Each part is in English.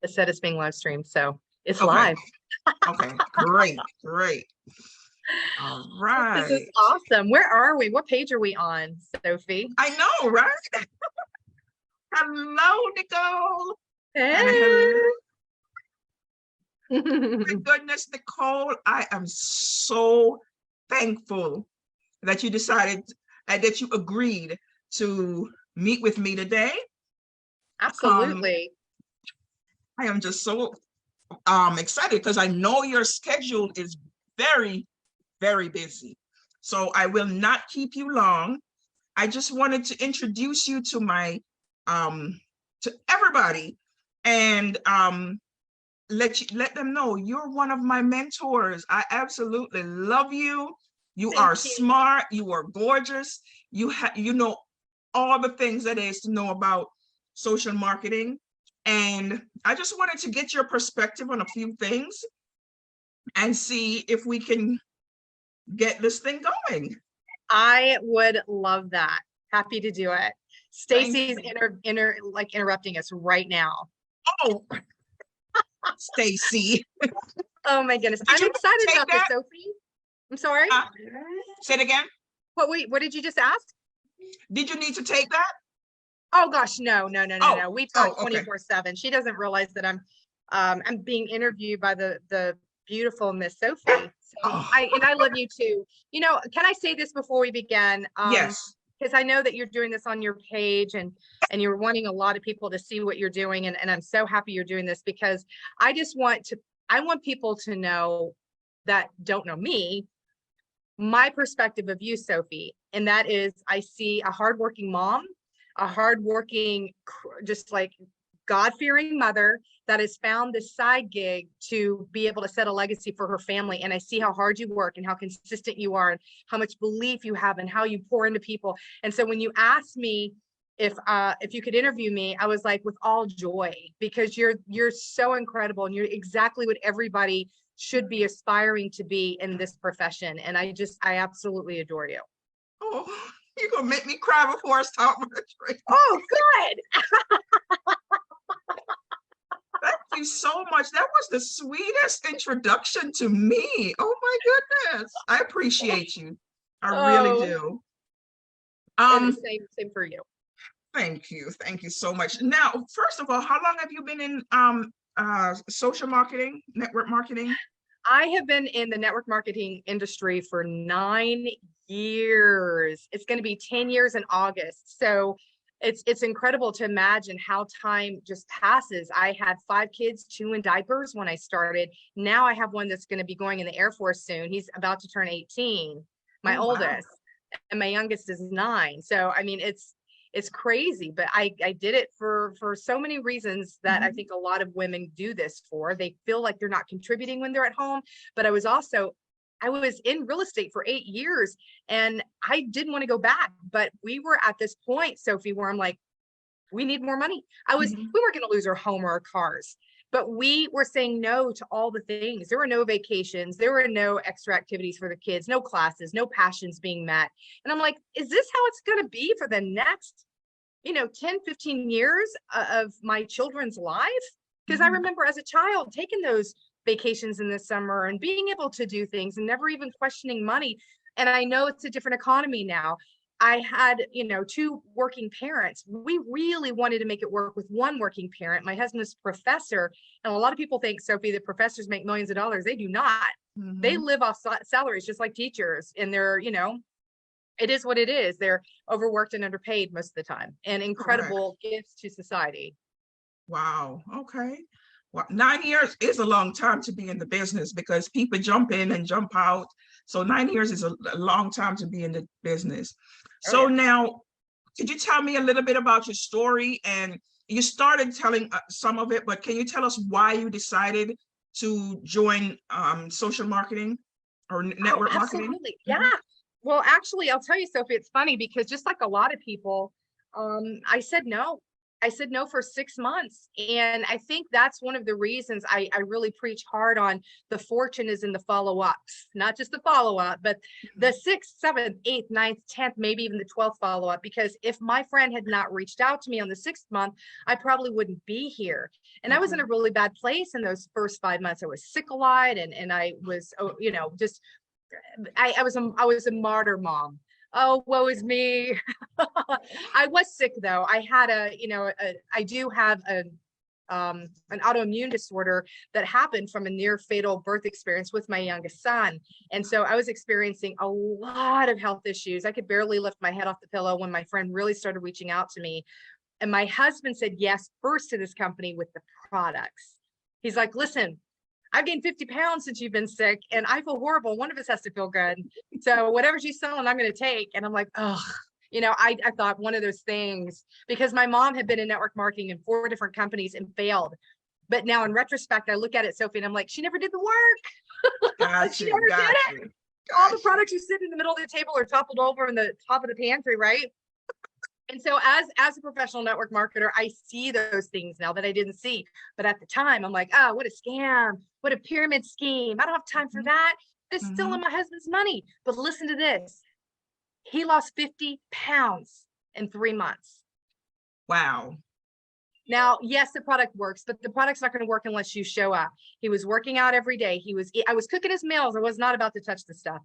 It said it's being live streamed, so it's Okay. live. Okay. Great. Great. All This is right. awesome. Where are we? What page are we on, Sophie? I know, right? Hello, Nicole. And Hey. hello. My goodness, Nicole, I am so thankful that you decided and that you agreed to meet with me today. Um, Absolutely. I am just so excited because I know your schedule is very, very busy. So I will not keep you long. I just wanted to introduce you to my to everybody and let them know you're one of my mentors. I absolutely love you. You Thank are you. smart, you are gorgeous. You know all the things that is to know about social marketing. And I just wanted to get your perspective on a few things and see if we can get this thing going. I would love that. Happy to do it. Thank Stacy's you. interrupting us right now. Oh, Stacy, Oh my goodness. did I'm you excited take about this, that? Sophie. I'm sorry. Say it again. What did you just ask? Did you need to take that? Oh gosh, no, no, no, no, Oh, no. We talk oh, okay. 24/7. She doesn't realize that I'm being interviewed by the beautiful Miss Sophie. So Oh, I love you too. You know, can I say this before we begin? yes. Because I know that you're doing this on your page and you're wanting a lot of people to see what you're doing. And I'm so happy you're doing this because I just I want people to know that don't know me, my perspective of you, Sophie. And that is I see a hardworking mom, a hardworking, just like God-fearing mother that has found this side gig to be able to set a legacy for her family. And I see how hard you work and how consistent you are and how much belief you have and how you pour into people. And so when you asked me if you could interview me, I was like with all joy because you're so incredible and you're exactly what everybody should be aspiring to be in this profession. And I absolutely adore you. Oh, you're gonna make me cry before I start my drink. Oh, good. Thank you so much. That was the sweetest introduction to me. Oh my goodness. I appreciate you. I really Oh, do. and the Um, same for you. thank you. Thank you so much. Now, first of all, how long have you been in social marketing, network marketing? I have been in the network marketing industry for 9 years. It's going to be 10 years in August. So it's incredible to imagine how time just passes. I had 5 kids, 2 in diapers when I started. Now I have one that's going to be going in the Air Force soon. He's about to turn 18, my Oh, wow. oldest, and my youngest is 9. So I mean it's crazy, but I did it for so many reasons that I Mhm. think a lot of women do this for. They feel like they're not contributing when they're at home, but I was in real estate for 8 years and I didn't want to go back, but we were at this point, Sophie, where I'm like, we need more money. Mhm. We weren't going to lose our home or our cars, but we were saying no to all the things. There were no vacations. There were no extra activities for the kids, no classes, no passions being met. And I'm like, is this how it's going to be for the next, 10, 15 years of my children's life? Because I Mhm. remember as a child taking those vacations in the summer and being able to do things and never even questioning money. And I know it's a different economy now. I had, 2 working parents. We really wanted to make it work with one working parent. My husband's a professor, and a lot of people think, Sophie, that professors make millions of dollars. They do not. They Mhm. live off salaries just like teachers, and it is what it is. They're overworked and underpaid most of the time, and Correct. incredible gifts to society. Wow. Okay. Well, 9 years is a long time to be in the business because people jump in and jump out. So 9 years is a long time to be in the business. Oh So yeah. now, could you tell me a little bit about your story? And you started telling some of it, but can you tell us why you decided to join social marketing or Oh, network marketing? absolutely. Yeah. Mhm. Well, actually, I'll tell you, Sophie, it's funny because just like a lot of people, I said no. I said no for 6 months. And I think that's one of the reasons I really preach hard on the fortune is in the follow-ups, not just the follow-up, but the 6th, 7th, 8th, 9th, 10th, maybe even the 12th follow-up. Because if my friend had not reached out to me on the 6th month, I probably wouldn't be here. And I was in a really bad place in those first 5 months. I was sick a lot, and I was, you know, just I was a martyr mom. Oh, woe is me. I was sick though. I had I do have an autoimmune disorder that happened from a near fatal birth experience with my youngest son. And so I was experiencing a lot of health issues. I could barely lift my head off the pillow when my friend really started reaching out to me. And my husband said yes first to this company with the products. He's like, listen, I've gained 50 pounds since you've been sick and I feel horrible. One of us has to feel good. So whatever she's selling, I'm going to take. And I'm like, oh, you know, I thought one of those things, because my mom had been in network marketing in 4 different companies and failed. But now in retrospect, I look at it, Sophie, and I'm like, she never did the work. Gotcha, She never did gotcha. it. All the products you sit in the middle of the table are toppled over in the top of the pantry, right? And so as a professional network marketer, I see those things now that I didn't see. But at the time, I'm like, oh, what a scam. What a pyramid scheme. I don't have time for that. It's still in my husband's money. But listen to this. He lost 50 pounds in 3 months. Wow. Now, yes, the product works, but the product's not going to work unless you show up. He was working out every day. I was cooking his meals. I was not about to touch the stuff.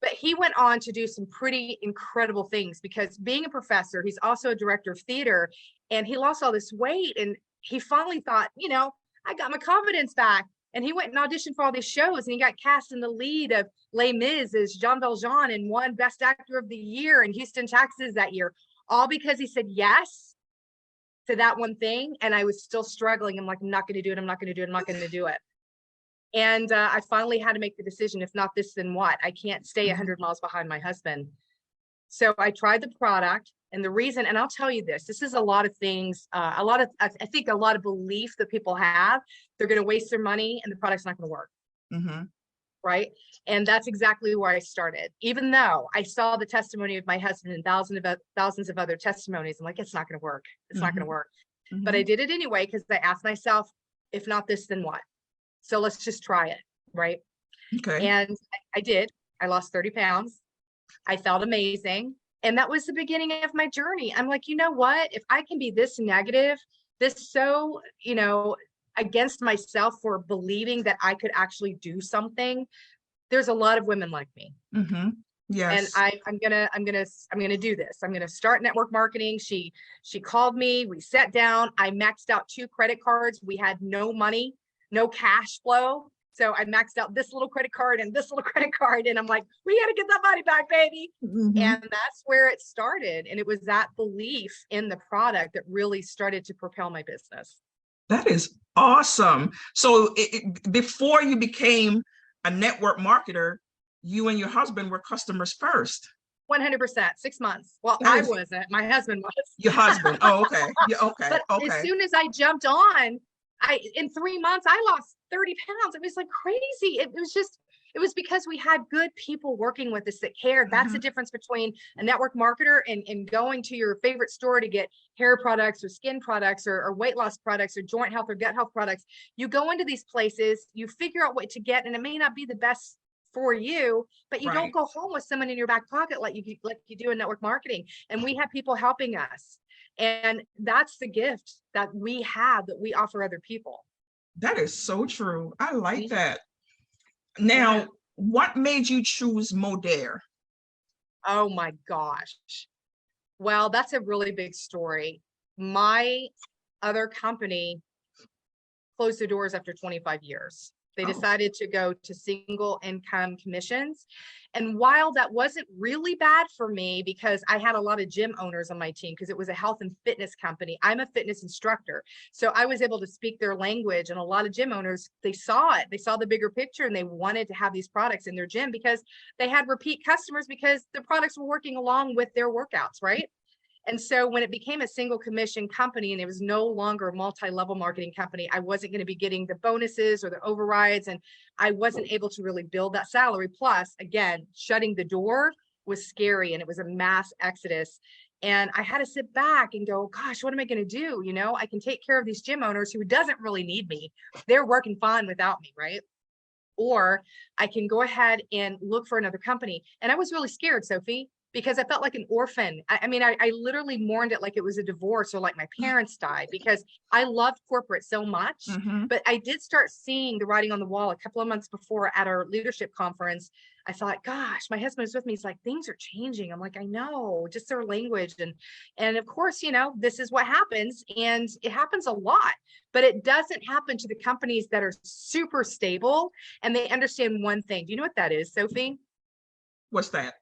But he went on to do some pretty incredible things, because being a professor, he's also a director of theater, and he lost all this weight. And he finally thought, you know, I got my confidence back. And he went and auditioned for all these shows, and he got cast in the lead of Les Mis as Jean Valjean and won Best Actor of the Year in Houston, Texas that year, all because he said yes to that one thing. And I was still struggling. I'm like, I'm not going to do it. I'm not going to do it. I'm not going to do it. And I finally had to make the decision, if not this, then what? I can't stay 100 miles behind my husband. So I tried the product, and the reason, and I'll tell you this is a lot of things, I think a lot of belief that people have, they're going to waste their money and the product's not going to work. Right. And that's exactly where I started. Even though I saw the testimony of my husband and thousands of other testimonies, I'm like, it's not going to work. It's not going to work. But I did it anyway, because I asked myself, if not this, then what? So let's just try it. Right. Okay. And I did. I lost 30 pounds. I felt amazing. And that was the beginning of my journey. I'm like, you know what? If I can be this negative, this so, you know, against myself for believing that I could actually do something, there's a lot of women like me. Yes. And I'm gonna do this. I'm gonna start network marketing. She called me. We sat down. I maxed out 2 credit cards. We had no money, no cash flow. So I maxed out this little credit card and this little credit card. And I'm like, we got to get that money back, baby. And that's where it started. And it was that belief in the product that really started to propel my business. That is awesome. So before you became a network marketer, you and your husband were customers first. 100%, 6 months. Well, I wasn't. My husband was. Your husband. Oh, okay. Yeah, okay. But okay. as soon as I jumped on, in 3 months, I lost 30 pounds. It was like crazy. It was because we had good people working with us that cared. That's the difference between a network marketer and going to your favorite store to get hair products or skin products or weight loss products or joint health or gut health products. You go into these places, you figure out what to get, and it may not be the best for you, but you don't go home with someone in your back pocket like you do in network marketing. And we have people helping us. And that's the gift that we have that we offer other people. That is so true. I like that. Now, what made you choose Modere? Oh my gosh. Well, that's a really big story. My other company closed their doors after 25 years. They decided to go to single income commissions. And while that wasn't really bad for me, because I had a lot of gym owners on my team, because it was a health and fitness company, I'm a fitness instructor. So I was able to speak their language, and a lot of gym owners, they saw it, they saw the bigger picture, and they wanted to have these products in their gym because they had repeat customers because the products were working along with their workouts, right? And so when it became a single commission company and it was no longer a multi-level marketing company, I wasn't going to be getting the bonuses or the overrides, and I wasn't able to really build that salary. Plus, again, shutting the door was scary, and it was a mass exodus. And I had to sit back and go, gosh, what am I going to do? You know, I can take care of these gym owners who doesn't really need me. They're working fine without me, right? Or I can go ahead and look for another company. And I was really scared, Sophie, because I felt like an orphan. I mean, I literally mourned it like it was a divorce or like my parents died, because I loved corporate so much. But I did start seeing the writing on the wall a couple of months before at our leadership conference. I thought, gosh, my husband was with me. He's like, things are changing. I'm like, I know, just their language. And of course, you know, this is what happens, and it happens a lot, but it doesn't happen to the companies that are super stable and they understand one thing. Do you know what that is, Sophie? What's that?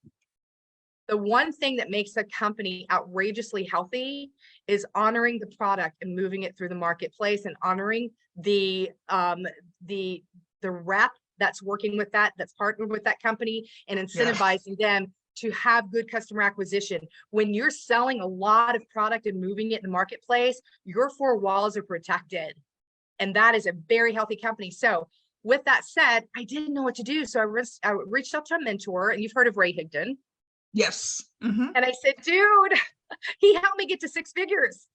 The one thing that makes a company outrageously healthy is honoring the product and moving it through the marketplace, and honoring the rep that's working with that's partnered with that company, and incentivizing them to have good customer acquisition. When you're selling a lot of product and moving it in the marketplace, your four walls are protected. And that is a very healthy company. So with that said, I didn't know what to do. So I reached out to a mentor, and you've heard of Ray Higdon. Yes. And I said, dude, he helped me get to 6 figures.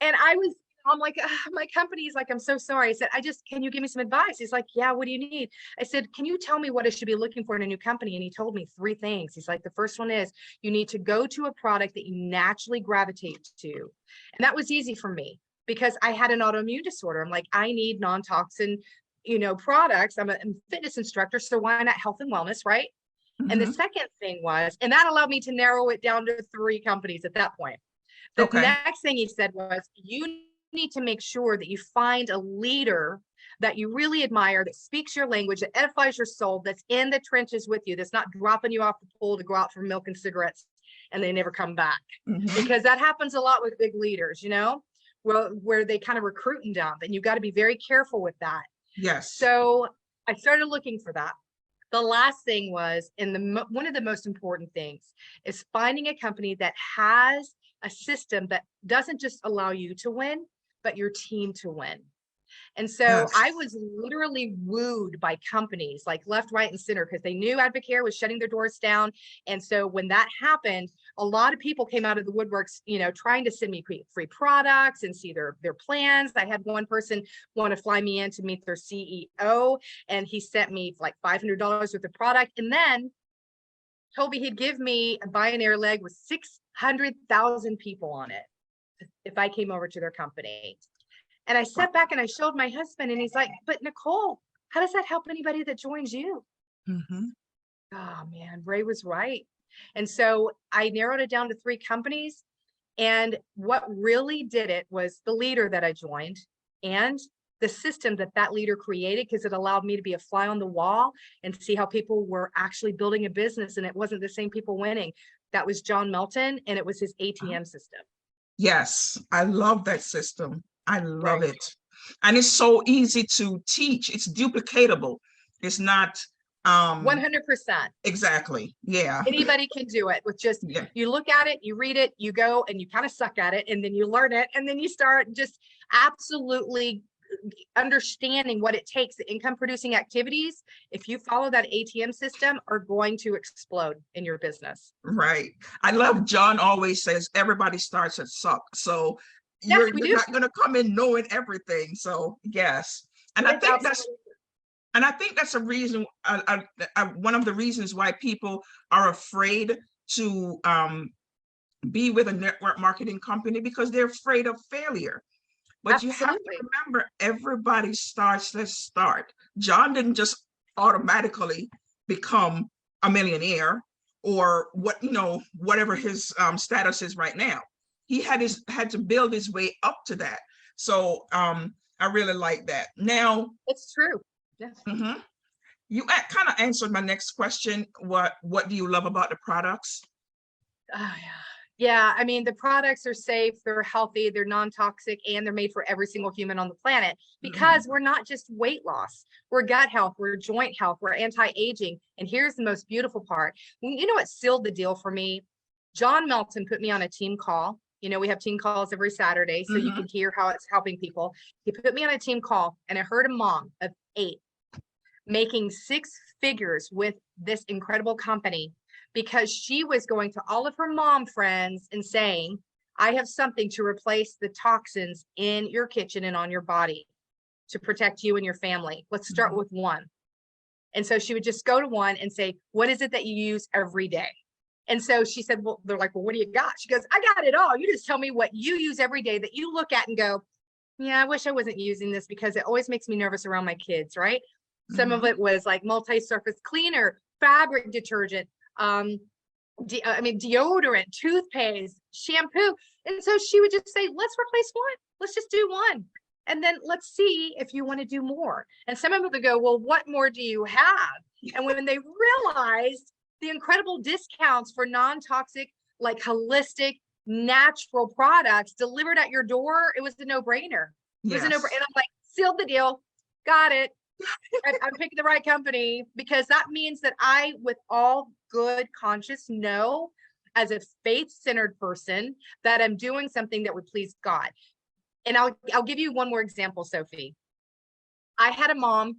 And I'm like, my company's like, I'm so sorry. I said, can you give me some advice? He's like, yeah, what do you need? I said, can you tell me what I should be looking for in a new company? And he told me 3 things. He's like, the first one is you need to go to a product that you naturally gravitate to. And that was easy for me because I had an autoimmune disorder. I'm like, I need non-toxin, products. I'm a fitness instructor. So why not health and wellness, right? And the second thing was, and that allowed me to narrow it down to 3 companies at that point. The next thing he said was, you need to make sure that you find a leader that you really admire, that speaks your language, that edifies your soul, that's in the trenches with you, that's not dropping you off the pole to go out for milk and cigarettes and they never come back. Because that happens a lot with big leaders, where they kind of recruit and dump, and you've got to be very careful with that. Yes. So I started looking for that. The last thing was, one of the most important things is finding a company that has a system that doesn't just allow you to win, but your team to win. And so I was literally wooed by companies like left, right, and center, because they knew Advocare was shutting their doors down. And so when that happened, a lot of people came out of the woodworks, trying to send me free products and see their plans. I had one person want to fly me in to meet their CEO, and he sent me like $500 worth of product. And then told me he'd give me a Bionaire leg with 600,000 people on it if I came over to their company. And I sat back and I showed my husband, and he's like, but Nicole, how does that help anybody that joins you? Oh man, Ray was right. And so I narrowed it down to 3 companies. And what really did it was the leader that I joined and the system that leader created, because it allowed me to be a fly on the wall and see how people were actually building a business. And it wasn't the same people winning. That was John Melton, and it was his ATM system. Yes, I love that system. I love it. And it's so easy to teach. It's duplicatable. It's not 100%. Exactly. Yeah. Anybody can do it with just, you look at it, you read it, you go and you kind of suck at it, and then you learn it, and then you start just absolutely understanding what it takes. The income producing activities, if you follow that ATM system, are going to explode in your business. Right. I love John always says everybody starts at suck. So you're not going to come in knowing everything. So yes. And I think that's a reason, one of the reasons why people are afraid to be with a network marketing company, because they're afraid of failure. But you have to remember, everybody starts. Let's start. John didn't just automatically become a millionaire, or whatever his status is right now. He had to build his way up to that. So I really like that. Now it's true. Yes. You kind of answered my next question. What do you love about the products? Oh yeah. I mean, the products are safe, they're healthy, they're non-toxic, and they're made for every single human on the planet, because we're not just weight loss. We're gut health, we're joint health, we're anti-aging. And here's the most beautiful part. You know what sealed the deal for me? John Melton put me on a team call. We have team calls every Saturday, so you can hear how it's helping people. He put me on a team call, and I heard a mom of 8 making 6 figures with this incredible company, because she was going to all of her mom friends and saying, I have something to replace the toxins in your kitchen and on your body to protect you and your family. Let's start with one. And so she would just go to one and say, what is it that you use every day? And so she said, well, they're like, well, what do you got? She goes, I got it all. You just tell me what you use every day that you look at and go, yeah, I wish I wasn't using this because it always makes me nervous around my kids, right? Some of it was like multi-surface cleaner, fabric detergent, deodorant, toothpaste, shampoo. And so she would just say, let's replace one. Let's just do one. And then let's see if you want to do more. And some of them would go, well, what more do you have? And when they realized the incredible discounts for non-toxic, like holistic, natural products delivered at your door, it was a no-brainer. It was a no-brainer. And I'm like, sealed the deal. Got it. I'm picking the right company, because that means that I, with all good conscience, know as a faith-centered person that I'm doing something that would please God. And I'll give you one more example, Sophie. I have a mom,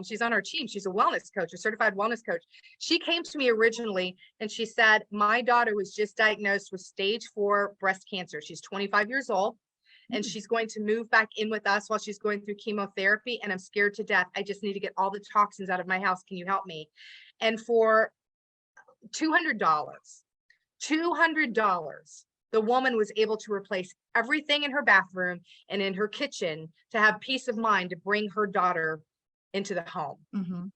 she's on our team. She's a wellness coach, a certified wellness coach. She came to me originally and she said, my daughter was just diagnosed with stage 4 breast cancer. She's 25 years old and she's going to move back in with us while she's going through chemotherapy. And I'm scared to death. I just need to get all the toxins out of my house. Can you help me? And for $200, the woman was able to replace everything in her bathroom and in her kitchen to have peace of mind to bring her daughter into the home.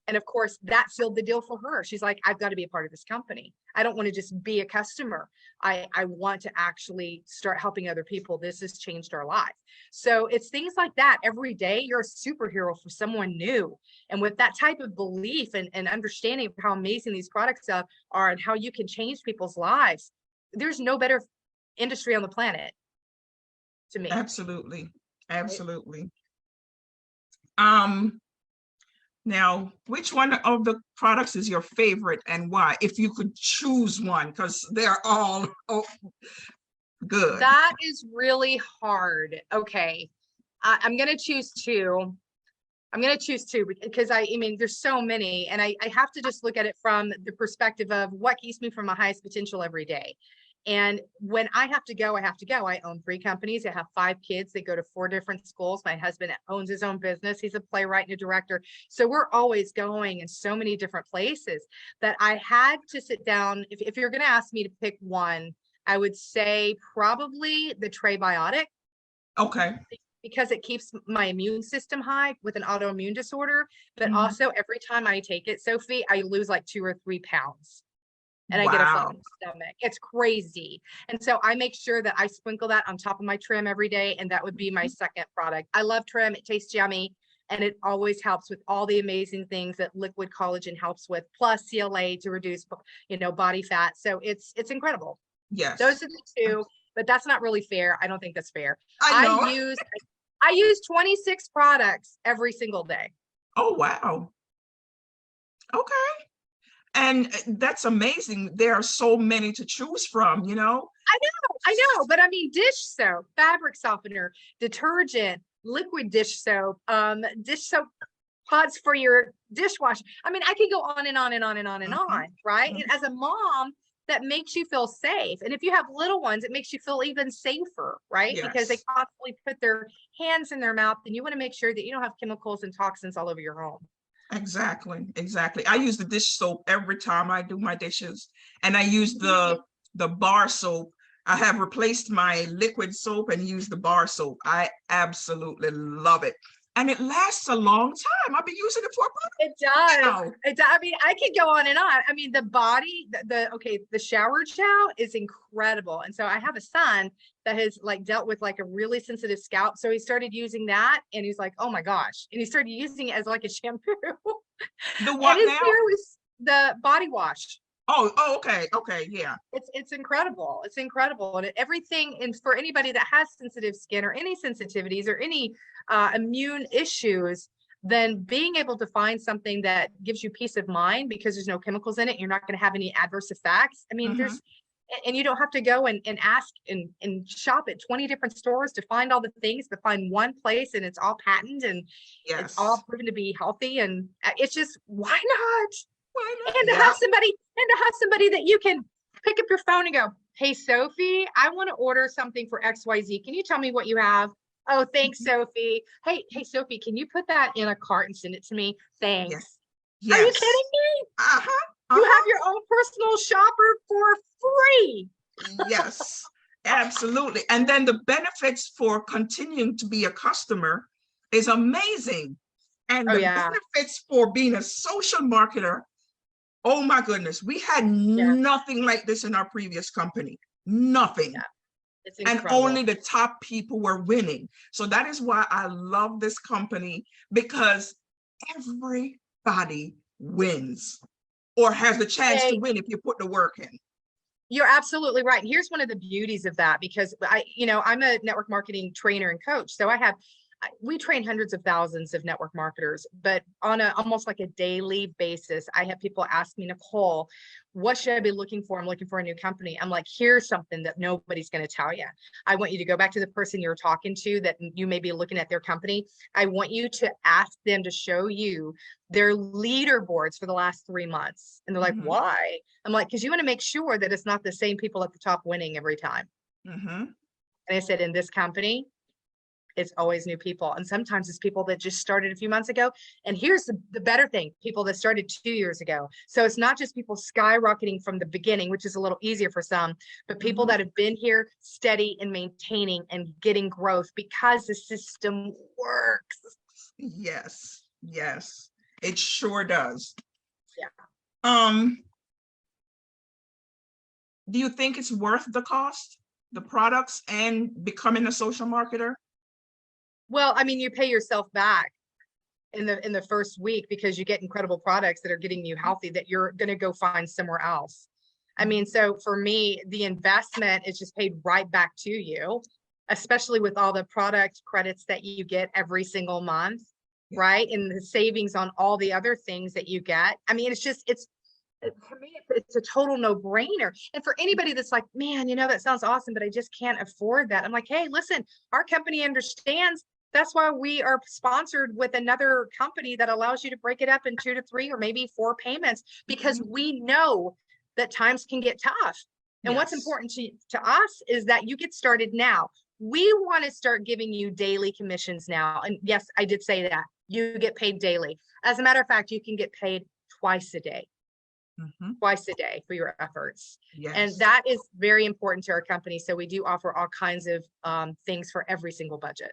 And of course, that sealed the deal for her. She's like, I've got to be a part of this company. I don't want to just be a customer. I want to actually start helping other people. This has changed our life. So it's things like that. Every day, you're a superhero for someone new. And with that type of belief and understanding of how amazing these products are and how you can change people's lives, there's no better industry on the planet to me. Absolutely. Now, which one of the products is your favorite and why? If you could choose one, because they're all good. That is really hard. Okay. I'm going to choose two. Because I mean, there's so many, and I have to just look at it from the perspective of what keeps me from my highest potential every day. And when I have to go, I have to go. I own 3 companies. I have 5 kids. They go to 4 different schools. My husband owns his own business. He's a playwright and a director. So we're always going in so many different places that I had to sit down. If you're going to ask me to pick one, I would say probably the Trebiotic. Okay. Because it keeps my immune system high with an autoimmune disorder. But also every time I take it, Sophie, I lose like 2 or 3 pounds. And I get a flat stomach. It's crazy. And so I make sure that I sprinkle that on top of my Trim every day. And that would be my second product. I love Trim. It tastes yummy. And it always helps with all the amazing things that liquid collagen helps with, plus CLA to reduce, body fat. So it's incredible. Yes. Those are the 2, but that's not really fair. I don't think that's fair. I know. I use 26 products every single day. Oh, wow. Okay. And that's amazing. There are so many to choose from, I know. But I mean, dish soap, fabric softener, detergent, liquid dish soap pods for your dishwasher. I mean, I could go on and on and on and on and on, right? And as a mom, that makes you feel safe. And if you have little ones, it makes you feel even safer, right? Yes. Because they constantly put their hands in their mouth, and you want to make sure that you don't have chemicals and toxins all over your home. Exactly. I use the dish soap every time I do my dishes, and I use the bar soap. I have replaced my liquid soap and use the bar soap. I absolutely love it. And it lasts a long time. I've been using it for It does. It does. I mean, I could go on and on. I mean, the body, the shower gel is incredible. And so I have a son that has dealt with a really sensitive scalp. So he started using that and he's like, oh my gosh. And he started using it as a shampoo. The what and his now? hair was the body wash. Oh, okay. Yeah. It's incredible. It's incredible. And everything, and for anybody that has sensitive skin or any sensitivities or any immune issues, then being able to find something that gives you peace of mind because there's no chemicals in it, you're not going to have any adverse effects. I mean, and you don't have to go and ask and shop at 20 different stores to find all the things, to find one place and it's all patented and it's all proven to be healthy. And it's just, why not? And to have somebody And to have somebody that you can pick up your phone and go, hey, Sophie, I want to order something for XYZ. Can you tell me what you have? Oh, thanks, Sophie. Hey, Sophie, can you put that in a cart and send it to me? Yes. Thanks. Are you Yes. kidding me? Uh-huh. You Uh-huh. have your own personal shopper for free. Yes, absolutely. And then the benefits for continuing to be a customer is amazing. And Oh, the yeah. benefits for being a social marketer, oh my goodness, we had Yeah. nothing like this in our previous company. Nothing. Yeah. It's And incredible. only the top people were winning. So that is why I love this company, because everybody wins or has the chance to Hey, win if you put the work in. you're absolutely right. And here's one of the beauties of that, because I'm a network marketing trainer and coach. So we train hundreds of thousands of network marketers, but on almost like a daily basis, I have people ask me, Nicole, what should I be looking for? I'm looking for a new company. I'm like, here's something that nobody's going to tell you. I want you to go back to the person you're talking to that you may be looking at their company. I want you to ask them to show you their leaderboards for the last 3 months. And they're like, why? I'm like, because you want to make sure that it's not the same people at the top winning every time. And I said, in this company, it's always new people. And sometimes it's people that just started a few months ago. And here's the better thing, people that started 2 years ago. So it's not just people skyrocketing from the beginning, which is a little easier for some, but people that have been here steady and maintaining and getting growth because the system works. Yes, yes, it sure does. Yeah. Do you think it's worth the cost, the products, and becoming a social marketer? Well, I mean, you pay yourself back in the first week because you get incredible products that are getting you healthy that you're going to go find somewhere else. I mean, so for me, the investment is just paid right back to you, especially with all the product credits that you get every single month, right? And the savings on all the other things that you get. I mean, to me, it's a total no-brainer. And for anybody that's like, man, that sounds awesome, but I just can't afford that. I'm like, hey, listen, our company understands. That's why we are sponsored with another company that allows you to break it up in 2 to 3 or maybe 4 payments, because we know that times can get tough. And what's important to us is that you get started now. We want to start giving you daily commissions now. And yes, I did say that. You get paid daily. As a matter of fact, you can get paid twice a day. Twice a day for your efforts. And that is very important to our company. So we do offer all kinds of things for every single budget.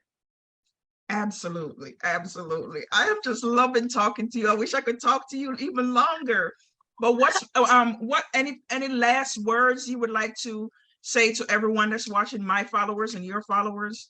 Absolutely, absolutely. I am just loving talking to you. I wish I could talk to you even longer. But any last words you would like to say to everyone that's watching, my followers and your followers?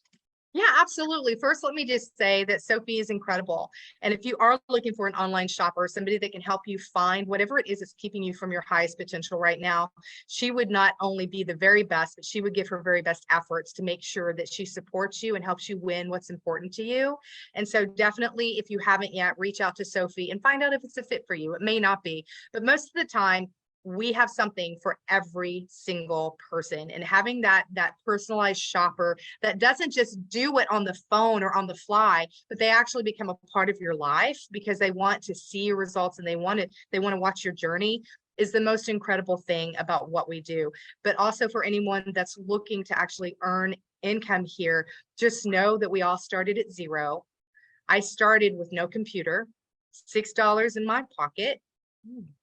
Yeah, absolutely. First, let me just say that Sophie is incredible. And if you are looking for an online shopper, somebody that can help you find whatever it is that's keeping you from your highest potential right now, she would not only be the very best, but she would give her very best efforts to make sure that she supports you and helps you win what's important to you. And so definitely, if you haven't yet, reach out to Sophie and find out if it's a fit for you. It may not be, but most of the time, we have something for every single person, and having that personalized shopper that doesn't just do it on the phone or on the fly, but they actually become a part of your life because they want to see your results and they want to watch your journey, is the most incredible thing about what we do. But also for anyone that's looking to actually earn income here, just know that we all started at zero. I started with no computer, $6 in my pocket,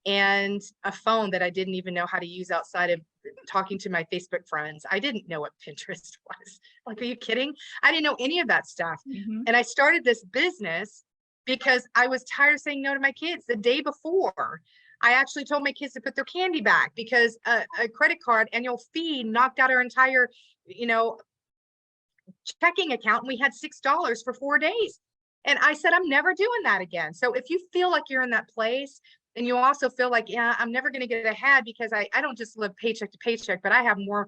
and a phone that I didn't even know how to use outside of talking to my Facebook friends. I didn't know what Pinterest was. Like, are you kidding? I didn't know any of that stuff. And I started this business because I was tired of saying no to my kids. The day before, I actually told my kids to put their candy back because a credit card annual fee knocked out our entire, checking account. And we had $6 for 4 days. And I said, I'm never doing that again. So if you feel like you're in that place, and you also feel like, yeah, I'm never going to get ahead because I don't just live paycheck to paycheck, but I have more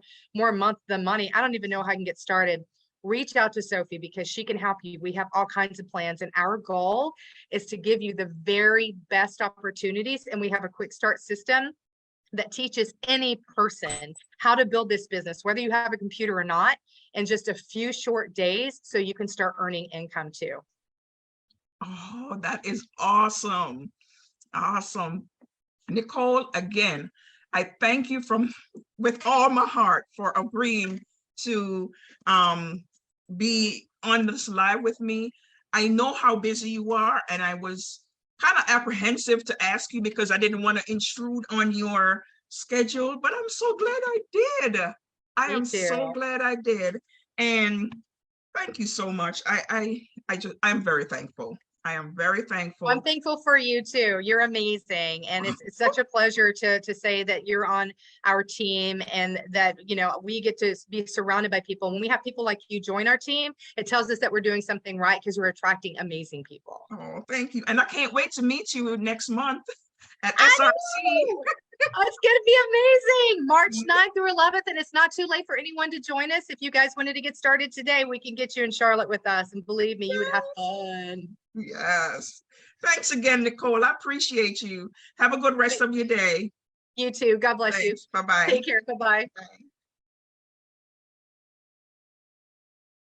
month than money. I don't even know how I can get started. Reach out to Sophie because she can help you. We have all kinds of plans, and our goal is to give you the very best opportunities. And we have a quick start system that teaches any person how to build this business, whether you have a computer or not, in just a few short days, so you can start earning income too. Oh, that is awesome. Awesome. Nicole, again, I thank you with all my heart for agreeing to be on this live with me. I know how busy you are, and I was kind of apprehensive to ask you because I didn't want to intrude on your schedule, but I'm so glad I did. I Me am so too. glad I did. And thank you so much. I'm very thankful. I am very I'm thankful. thankful for you too. You're amazing. And it's such a pleasure to say that you're on our team and that, you know, we get to be surrounded by people. When we have people like you join our team, it tells us that we're doing something right because we're attracting amazing people. Oh, thank you. And I can't wait to meet you next month at I SRC. know. Oh, it's going to be amazing. March 9th through 11th. And it's not too late for anyone to join us. If you guys wanted to get started today, we can get you in Charlotte with us. And believe me, you would have fun. Yes. Thanks again, Nicole. I appreciate you. Have a good rest of your day. You too. God bless you. Thanks. Bye-bye. Take care. Bye-bye. Bye.